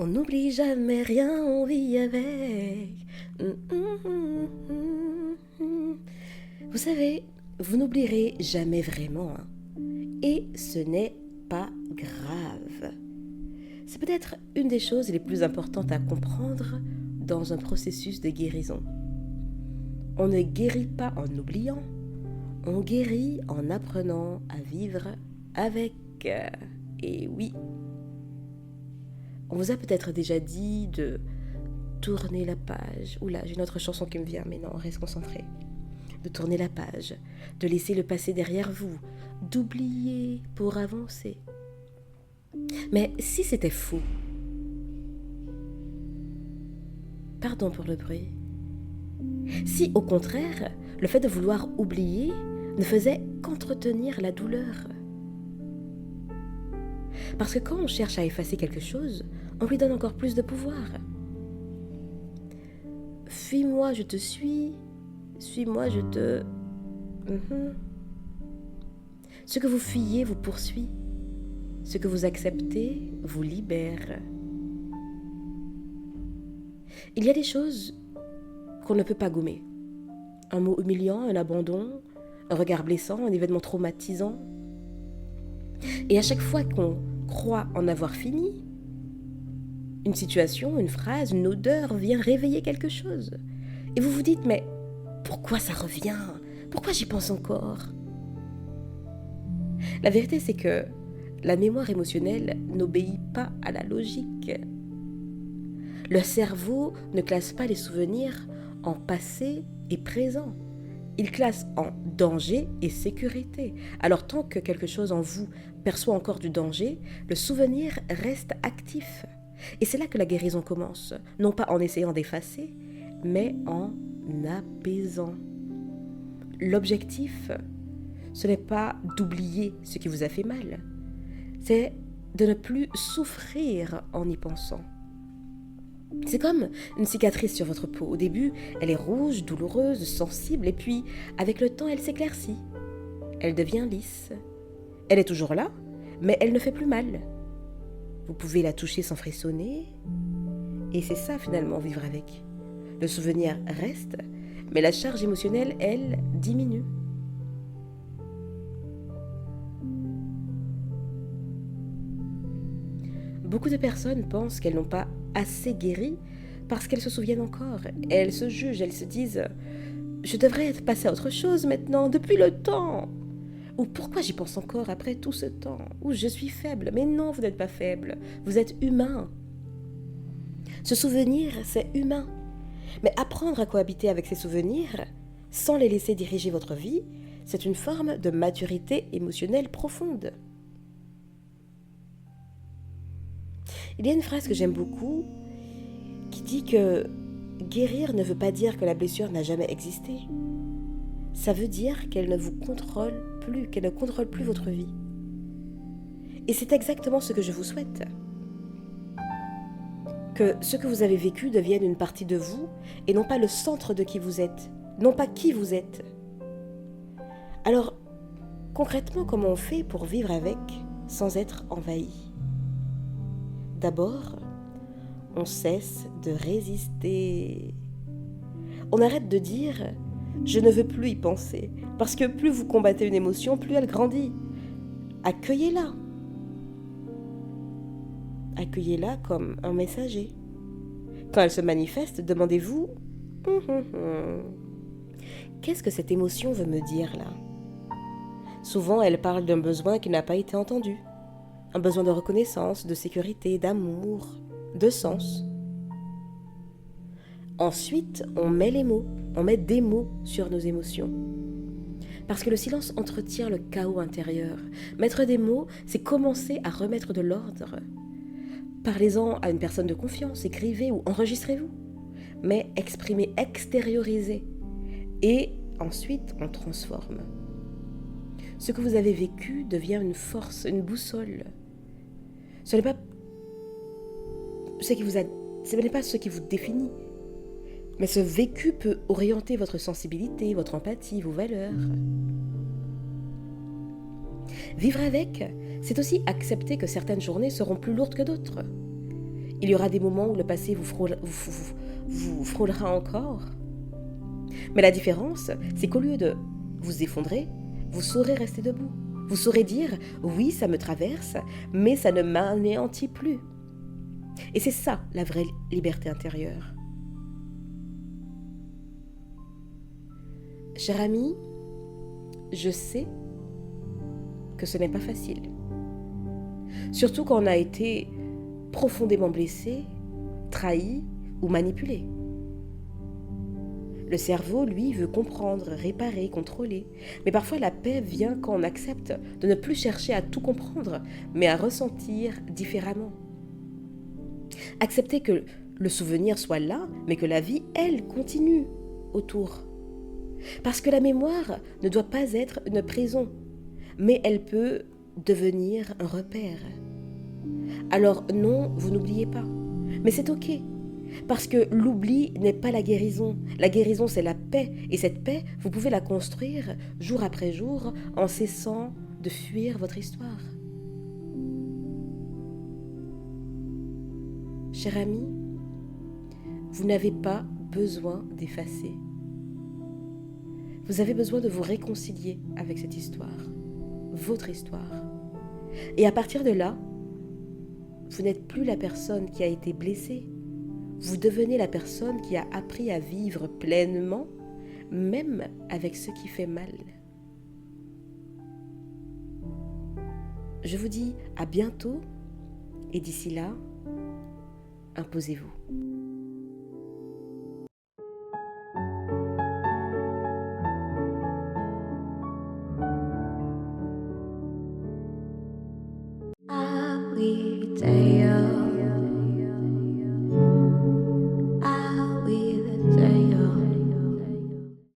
On n'oublie jamais rien, on vit avec. Vous savez, vous n'oublierez jamais vraiment, hein. Et ce n'est pas grave. C'est peut-être une des choses les plus importantes à comprendre dans un processus de guérison. On ne guérit pas en oubliant, on guérit en apprenant à vivre avec. Et oui, on vous a peut-être déjà dit de tourner la page. Oula, j'ai une autre chanson qui me vient, mais non, reste concentré. De tourner la page, de laisser le passé derrière vous, d'oublier pour avancer. Mais si c'était faux, pardon pour le bruit, si au contraire, le fait de vouloir oublier ne faisait qu'entretenir la douleur. Parce que quand on cherche à effacer quelque chose, on lui donne encore plus de pouvoir. Fuis-moi, je te suis. Suis-moi, je te... Ce que vous fuyez vous poursuit. Ce que vous acceptez vous libère. Il y a des choses qu'on ne peut pas gommer. Un mot humiliant, un abandon, un regard blessant, un événement traumatisant. Et à chaque fois qu'on croit en avoir fini, une situation, une phrase, une odeur vient réveiller quelque chose. Et vous vous dites, mais pourquoi ça revient? Pourquoi j'y pense encore? La vérité, c'est que la mémoire émotionnelle n'obéit pas à la logique. Le cerveau ne classe pas les souvenirs en passé et présent. Il classe en danger et sécurité. Alors tant que quelque chose en vous perçoit encore du danger, le souvenir reste actif. Et c'est là que la guérison commence, non pas en essayant d'effacer, mais en apaisant. L'objectif, ce n'est pas d'oublier ce qui vous a fait mal, c'est de ne plus souffrir en y pensant. C'est comme une cicatrice sur votre peau. Au début, elle est rouge, douloureuse, sensible, et puis, avec le temps, elle s'éclaircit. Elle devient lisse. Elle est toujours là, mais elle ne fait plus mal. Vous pouvez la toucher sans frissonner, et c'est ça finalement, vivre avec. Le souvenir reste, mais la charge émotionnelle, elle, diminue. Beaucoup de personnes pensent qu'elles n'ont pas assez guéri parce qu'elles se souviennent encore. Et elles se jugent, elles se disent « Je devrais être passée à autre chose maintenant, depuis le temps !» Ou « Pourquoi j'y pense encore après tout ce temps ?» Ou « Je suis faible !» Mais non, vous n'êtes pas faible, vous êtes humain. Se souvenir, c'est humain. Mais apprendre à cohabiter avec ces souvenirs, sans les laisser diriger votre vie, c'est une forme de maturité émotionnelle profonde. Il y a une phrase que j'aime beaucoup qui dit que guérir ne veut pas dire que la blessure n'a jamais existé. Ça veut dire qu'elle ne vous contrôle plus, qu'elle ne contrôle plus votre vie. Et c'est exactement ce que je vous souhaite. Que ce que vous avez vécu devienne une partie de vous et non pas le centre de qui vous êtes, non pas qui vous êtes. Alors, concrètement, comment on fait pour vivre avec sans être envahi ? D'abord, on cesse de résister. On arrête de dire « je ne veux plus y penser » parce que plus vous combattez une émotion, plus elle grandit. Accueillez-la. Accueillez-la comme un messager. Quand elle se manifeste, demandez-vous « Qu'est-ce que cette émotion veut me dire là ?» Souvent, elle parle d'un besoin qui n'a pas été entendu. Un besoin de reconnaissance, de sécurité, d'amour, de sens. Ensuite, on met les mots, on met des mots sur nos émotions. Parce que le silence entretient le chaos intérieur. Mettre des mots, c'est commencer à remettre de l'ordre. Parlez-en à une personne de confiance, écrivez ou enregistrez-vous. Mais exprimez, extériorisez. Et ensuite, on transforme. Ce que vous avez vécu devient une force, une boussole. Ce n'est pas ce qui vous définit. Mais ce vécu peut orienter votre sensibilité, votre empathie, vos valeurs. Vivre avec, c'est aussi accepter que certaines journées seront plus lourdes que d'autres. Il y aura des moments où le passé vous frôlera encore. Mais la différence, c'est qu'au lieu de vous effondrer, vous saurez rester debout. Vous saurez dire, oui, ça me traverse, mais ça ne m'anéantit plus. Et c'est ça, la vraie liberté intérieure. Cher ami, je sais que ce n'est pas facile. Surtout quand on a été profondément blessé, trahi ou manipulé. Le cerveau, lui, veut comprendre, réparer, contrôler. Mais parfois, la paix vient quand on accepte de ne plus chercher à tout comprendre, mais à ressentir différemment. Accepter que le souvenir soit là, mais que la vie, elle, continue autour. Parce que la mémoire ne doit pas être une prison, mais elle peut devenir un repère. Alors non, vous n'oubliez pas. Mais c'est ok. Parce que l'oubli n'est pas la guérison. La guérison, c'est la paix. Et cette paix, vous pouvez la construire jour après jour en cessant de fuir votre histoire. Cher ami, vous n'avez pas besoin d'effacer. Vous avez besoin de vous réconcilier avec cette histoire, votre histoire. Et à partir de là, vous n'êtes plus la personne qui a été blessée. Vous devenez la personne qui a appris à vivre pleinement, même avec ce qui fait mal. Je vous dis à bientôt et d'ici là, imposez-vous.